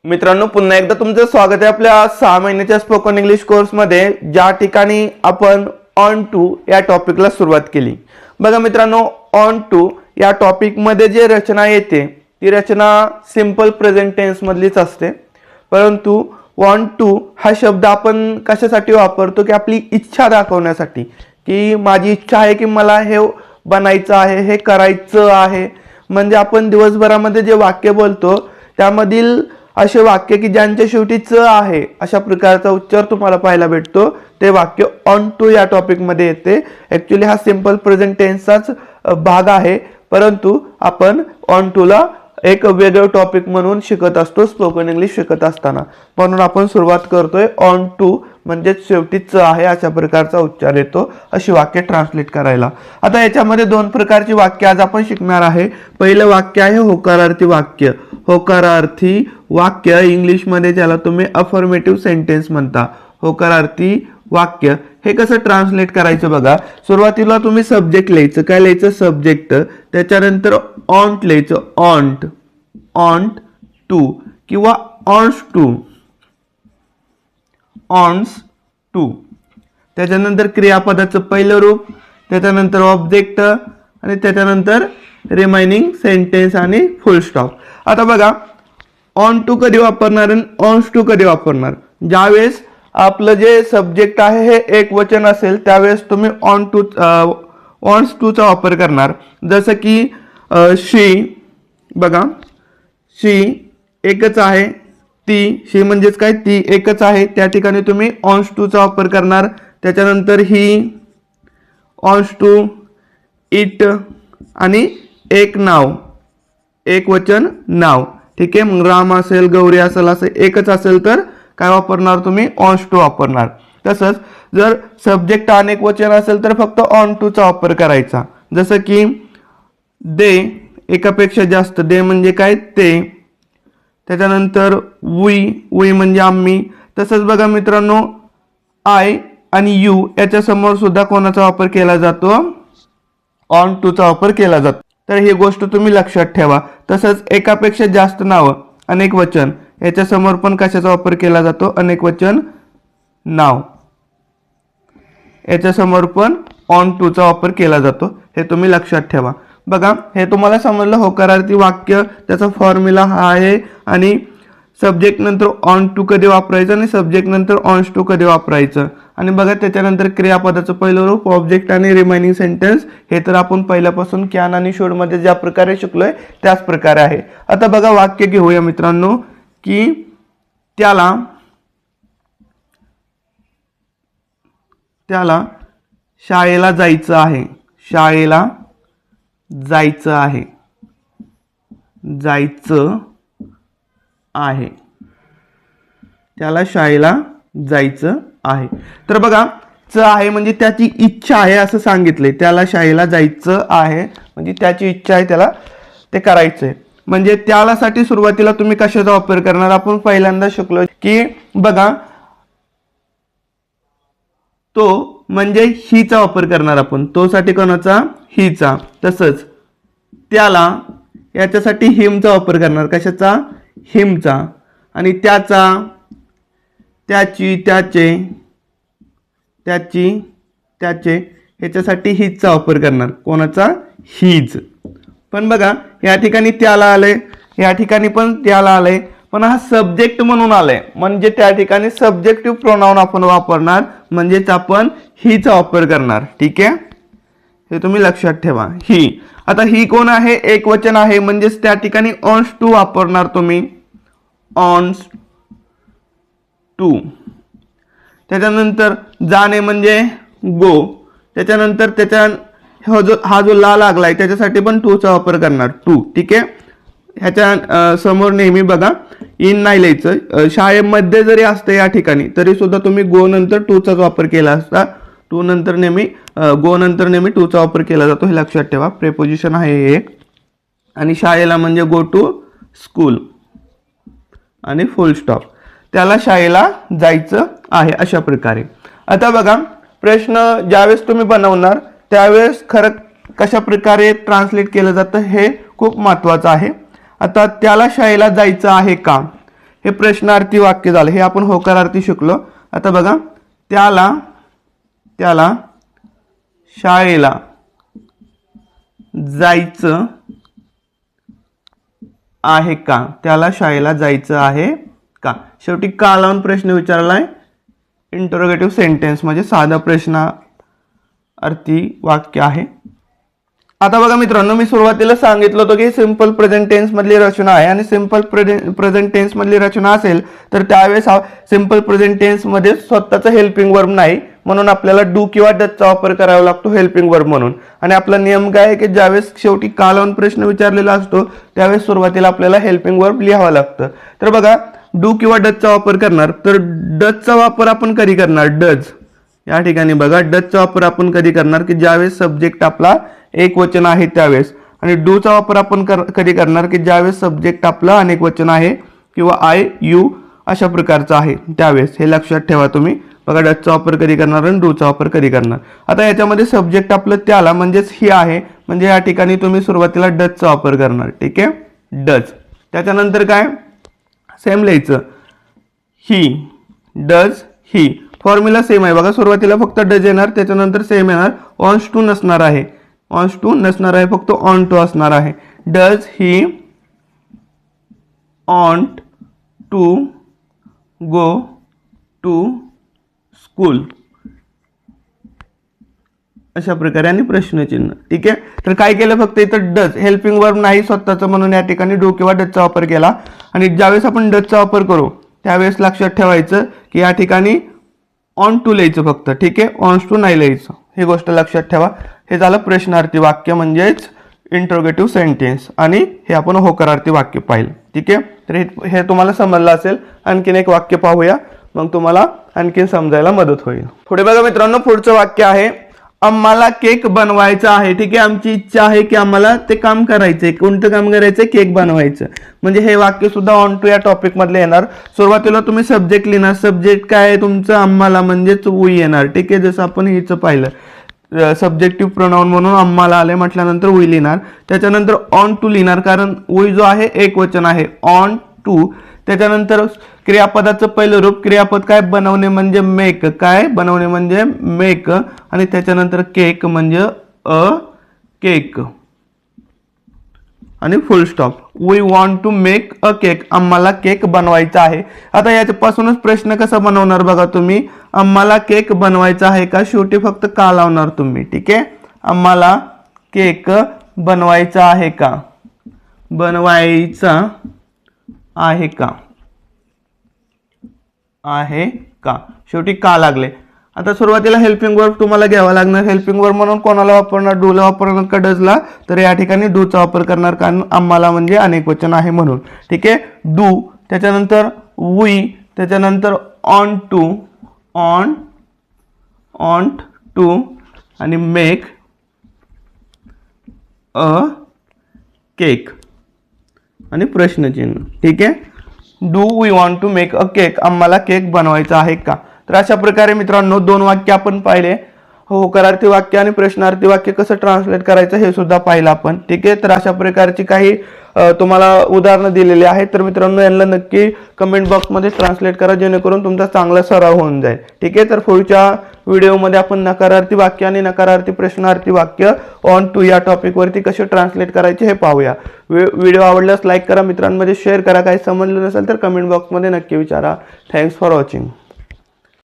मित्रांनो, पुन्हा एकदा तुमचं स्वागत आहे आपल्या 6 महिन्याच्या स्पोकन इंग्लिश कोर्समध्ये, ज्या ठिकाणी आपण ऑन टू या टॉपिकला सुरुवात केली. बघा मित्रांनो, ऑन टू या टॉपिकमध्ये जे रचना येते ती रचना सिंपल प्रेझेंट टेन्स मधलीच असते. परंतु वॉन्ट टू हा शब्द आपण कशासाठी वापरतो की आपली इच्छा दाखवण्यासाठी, की माझी इच्छा आहे की मला हे बनायचं आहे, हे करायचं आहे. म्हणजे आपण दिवसभरामध्ये जे वाक्य बोलतो त्यामधील असे वाक्य की ज्यांच्या शेवटी च आहे अशा प्रकारचा उच्चार तुम्हाला पाहायला भेटतो, ते वाक्य ऑन टू या टॉपिकमध्ये येते. ॲक्च्युली हा सिंपल प्रेझेंट टेन्सचाच भाग आहे, परंतु आपण ऑन टूला एक वेगळं टॉपिक म्हणून शिकत असतो स्पोकन इंग्लिश शिकत असताना. म्हणून आपण सुरुवात करतोय ऑन टू म्हणजे शेवटी च आहे अशा प्रकारचा उच्चार येतो अशी वाक्य ट्रान्सलेट करायला. आता याच्यामध्ये दोन प्रकारची वाक्य आज आपण शिकणार आहे. पहिलं वाक्य आहे होकारार्थी वाक्य. होकारार्थी वाक्य इंग्लिशमध्ये ज्याला तुम्ही अफर्मेटिव्ह सेंटेन्स म्हणता. होकारार्थी वाक्य हे कसं ट्रान्सलेट करायचं बघा. सुरुवातीला तुम्ही सब्जेक्ट लिहायचं. काय लिहायचं? सब्जेक्ट. त्याच्यानंतर ऑन्ट लिहायचं. ऑन्ट, ऑन्ट टू किंवा ऑन्स टू, ऑन्स टू. त्याच्यानंतर क्रियापदाचं पहिलं रूप, त्याच्यानंतर ऑब्जेक्ट आणि त्याच्यानंतर रिमाइनिंग सेंटेन्स आणि फुल स्टॉप. आता बघा, ऑन टू कधी वापरणार आणि ऑन्स टू कधी वापरणार? ज्यावेळेस आपलं जे सब्जेक्ट आहे हे एक वचन असेल त्यावेळेस तुम्ही ऑन टू ऑन्स टूचा वापर करणार. जसं की शी, बघा शी एकच आहे, ती, शी म्हणजेच काय, ती एकच आहे, त्या ठिकाणी तुम्ही ऑन्स टूचा वापर करणार. त्याच्यानंतर ही, ऑन्स टू, इट आणि एक नाव, एक वचन नाव. ठीक आहे. मग राम असेल, गौरी असेल, असं एकच असेल तर काय वापरणार तुम्ही? ऑन्स टू वापरणार. तसंच जर सब्जेक्ट अनेक वचन असेल तर फक्त ऑन टूचा वापर करायचा. जसं की दे, एकापेक्षा जास्त, दे म्हणजे काय, ते. त्याच्यानंतर वी, वी म्हणजे आम्ही. तसंच बघा मित्रांनो, आय आणि यू याच्या समोर सुद्धा कोणाचा वापर केला जातो? ऑन टूचा वापर केला जातो. तर ही गोष्ट तुम्ही लक्षात ठेवा. तसंच एकापेक्षा जास्त नावं, अनेक वचन, याच्या समोर पण कशाचा वापर केला जातो? अनेक वचन नाव. याच्या समोर पण ऑन टूचा वापर केला जातो. हे तुम्ही लक्षात ठेवा. बघा, हे तुम्हाला समजलं. होकारार्थी वाक्य त्याचा फॉर्म्युला हा आहे. आणि सब्जेक्ट नंतर ऑन टू कधी वापरायचं आणि सब्जेक्ट नंतर ऑन्स टू कधी वापरायचं. आणि बघा त्याच्यानंतर क्रियापदाचं पहिलं रूप, ऑब्जेक्ट आणि रिमाइनिंग सेंटेन्स. हे तर आपण पहिल्यापासून कॅन आणि शुड मध्ये ज्या प्रकारे शिकलोय त्याच प्रकारे आहे. आता बघा वाक्य घेऊया मित्रांनो, की त्याला, त्याला शाळेला जायचं आहे. शाळेला जायचं आहे, जायचं आहे. त्याला शाळेला जायचं आहे. तर बघा, च आहे म्हणजे त्याची इच्छा आहे असं सांगितलंय. त्याला शाळेला जायचं आहे म्हणजे त्याची इच्छा आहे, त्याला ते करायचंय. म्हणजे त्याला साठी सुरुवातीला तुम्ही कशाचा वापर करणार? आपण पहिल्यांदा शिकलो की बघा, तो म्हणजे हीचा वापर करणार आपण. तो साठी कोणाचा? हीचा. तसंच त्याला याच्यासाठी हिमचा वापर करणार. कशाचा? हिमचा. आणि त्याचा, त्याची, त्याचे, त्याची, त्याचे, ह्याच्यासाठी हिजचा वापर करणार. कोणाचा? हिज. पण बघा या ठिकाणी त्याला आलंय, या ठिकाणी पण त्याला आलंय, पण हा सब्जेक्ट म्हणून आलंय म्हणजे त्या ठिकाणी सब्जेक्टिव्ह प्रोनाउन आपण वापरणार, म्हणजेच आपण हीचा वापर करणार. ठीक आहे, हे तुम्ही लक्षात ठेवा. ही, आता ही कोण आहे? एक वचन आहे म्हणजेच त्या ठिकाणी ऑन्स टू वापरणार तुम्ही. ऑन्स टू. त्याच्यानंतर जाणे म्हणजे गो. त्याच्यानंतर त्याच्या हा जो ला लागलाय त्याच्यासाठी पण टूचा वापर करणार. टू. ठीक आहे. ह्याच्या समोर नेहमी बघा इन नाही लिहायचं. शाळेमध्ये जरी असतं या ठिकाणी तरी सुद्धा तुम्ही गो नंतर टूचाच वापर केला असता. टू नंतर नेहमी, गो नंतर नेहमी टूचा वापर केला जातो, हे लक्षात ठेवा. प्रेपोजिशन आहे एक. आणि शाळेला म्हणजे गो टू स्कूल आणि फुल स्टॉप. त्याला शाळेला जायचं आहे अशा प्रकारे. आता बघा, प्रश्न ज्यावेळेस तुम्ही बनवणार त्यावेळेस खरं कशा प्रकारे ट्रान्सलेट केलं जातं हे खूप महत्त्वाचं आहे. आता त्याला शाळेला जायचं आहे का? हे प्रश्नार्थी वाक्य झालं, हे आपण होकारार्थी शिकलो. आता बघा, त्याला शाळेला जायचं आहे का? त्याला शाळेला जायचं आहे का? शेवटी का लावून प्रश्न विचारलाय. इंटरोगेटिव्ह सेंटेन्स म्हणजे साधा प्रश्नार्थी वाक्य आहे. आता बघा मित्रांनो, मी सुरुवातीला सांगितलं होतं की सिंपल प्रेझेंट टेन्स मधली रचना आहे आणि सिंपल प्रेझेंट टेन्स मधली रचना असेल तर त्यावेळेस सिंपल प्रेझेंट टेन्स मध्ये स्वतःचा हेल्पिंग वर्ब नाही, म्हणून आपल्याला डू किंवा डजचा वापर करावा लागतो हेल्पिंग वर्ब म्हणून. आणि आपला नियम काय आहे की ज्यावेळेस शेवटी का लावून प्रश्न विचारलेला असतो त्यावेळेस सुरुवातीला आपल्याला हेल्पिंग वर्ब लिहावा लागतं. तर बघा, डू किंवा डजचा वापर करणार तर डजचा वापर आपण कधी करणार? डज या ठिकाणी बघा, डजचा वापर आपण कधी करणार की ज्यावेळेस सब्जेक्ट आपला एक वचन आहे त्यावेळेस. आणि डूचा वापर आपण कधी करणार की ज्यावेळेस सब्जेक्ट आपला अनेक वचन आहे किंवा आय यू अशा प्रकारचा आहे त्यावेळेस. हे लक्षात ठेवा तुम्ही. बघा, डजचा वापर कधी करणार आणि डूचा वापर कधी करणार. आता याच्यामध्ये सब्जेक्ट आपलं त्याला म्हणजेच ही आहे, म्हणजे या ठिकाणी तुम्ही सुरुवातीला डजचा वापर करणार. ठीक आहे, डज. त्याच्यानंतर काय सेम लिहायचं, ही, डज, ही. फॉर्म्युला सेम आहे बघा, सुरुवातीला फक्त डज येणार, त्याच्यानंतर सेम येणार. ऑन्स टू नसणार आहे, ऑन्स टू नसणार आहे, फक्त ऑन टू असणार आहे. Does he want to go to school अशा प्रकारे आणि प्रश्नचिन्ह. ठीक आहे, तर काय केलं, फक्त इथं डज हेल्पिंग वर्ब नाही स्वतःचं म्हणून या ठिकाणी डू किंवा डजचा वापर केला. आणि ज्यावेळेस आपण डजचा वापर करू त्यावेळेस लक्षात ठेवायचं की या ठिकाणी ऑन टू लिहायचं फक्त. ठीक आहे, ऑन्स टू नाही लिहायचं, ही गोष्ट लक्षात ठेवा. हे झालं प्रश्नार्थी वाक्य म्हणजेच इंट्रोगेटिव्ह सेंटेन्स आणि हे आपण होकारार्थी वाक्य पाहिलं. ठीक आहे, तर हे तुम्हाला समजलं असेल. आणखीन एक वाक्य पाहूया, मग तुम्हाला आणखीन समजायला मदत होईल. पुढे बघा मित्रांनो, पुढचं वाक्य आहे, आम्हाला केक बनवायचा आहे. ठीक आहे, आमची इच्छा आहे की आम्हाला ते काम करायचंय. कोणतं काम करायचंय? केक बनवायचं. म्हणजे हे वाक्य सुद्धा ऑन टू या टॉपिक मधले येणार. सुरुवातीला तुम्ही सब्जेक्ट लिहिणार, सब्जेक्ट काय आहे तुमचं? आम्हाला म्हणजेच वी येणार. ठीक आहे, जसं आपण हिचं पाहिलं सब्जेक्टिव्ह प्रोनाउन म्हणून आम्हाला आले म्हटल्यानंतर वी लिहिणार. त्याच्यानंतर ऑन टू लिहिणार, कारण वी जो आहे एक वचन आहे, ऑन टू. त्याच्यानंतर क्रियापदाचं पहिलं रूप, क्रियापद काय? बनवणे म्हणजे मेक. काय? बनवणे म्हणजे मेक. आणि त्याच्यानंतर केक म्हणजे अ केक आणि full stop. We want to make a cake. आम्हाला केक बनवायचा आहे. आता याच्यापासूनच प्रश्न कसा बनवणार बघा तुम्ही. आम्हाला केक बनवायचा आहे का? शेवटी फक्त का लावणार तुम्ही. ठीक आहे, आम्हाला केक बनवायचा आहे का? बनवायचा आहे का? आहे का? शेवटी का लागले. आता सुरुवातीला हेल्पिंग वर्ब तुम्हाला घ्यावा लागणार. हेल्पिंग वर्ब म्हणून कोणाला वापरणार? डूला वापरणार का डजला? तर या ठिकाणी डूचा वापर करणार, कारण आम्हाला म्हणजे अनेक वचन आहे म्हणून. ठीक आहे, डू, त्याच्यानंतर वी, त्याच्यानंतर ऑन टू, ऑन टू आणि मेक अ केक आणि प्रश्नचिन्ह. ठीक आहे, do we want to make a cake. आम्हाला केक बनवायचा आहे का? तर अशा प्रकारे मित्रांनो 2 वाक्य आपण पाहिले. होकारार्थी वाक्य आणि प्रश्नार्थी वाक्य कसं ट्रान्सलेट करायचं हे सुद्धा पाहिलं आपण. ठीक आहे, तर अशा प्रकारची काही तुम्हाला उदाहरणं दिलेली आहेत. तर मित्रांनो यांना नक्की कमेंट बॉक्समध्ये ट्रान्सलेट करा, जेणेकरून तुमचा चांगला सराव होऊन जाईल. ठीक आहे, तर पुढच्या व्हिडिओमध्ये आपण नकारार्थी वाक्य आणि नकारार्थी प्रश्नार्थी वाक्य ऑन टू या टॉपिकवरती कसे ट्रान्सलेट करायचे हे पाहूया. व्हिडिओ आवडल्यास लाईक करा, मित्रांमध्ये शेअर करा. काही समजलं नसेल तर कमेंट बॉक्समध्ये नक्की विचारा. Thanks for watching.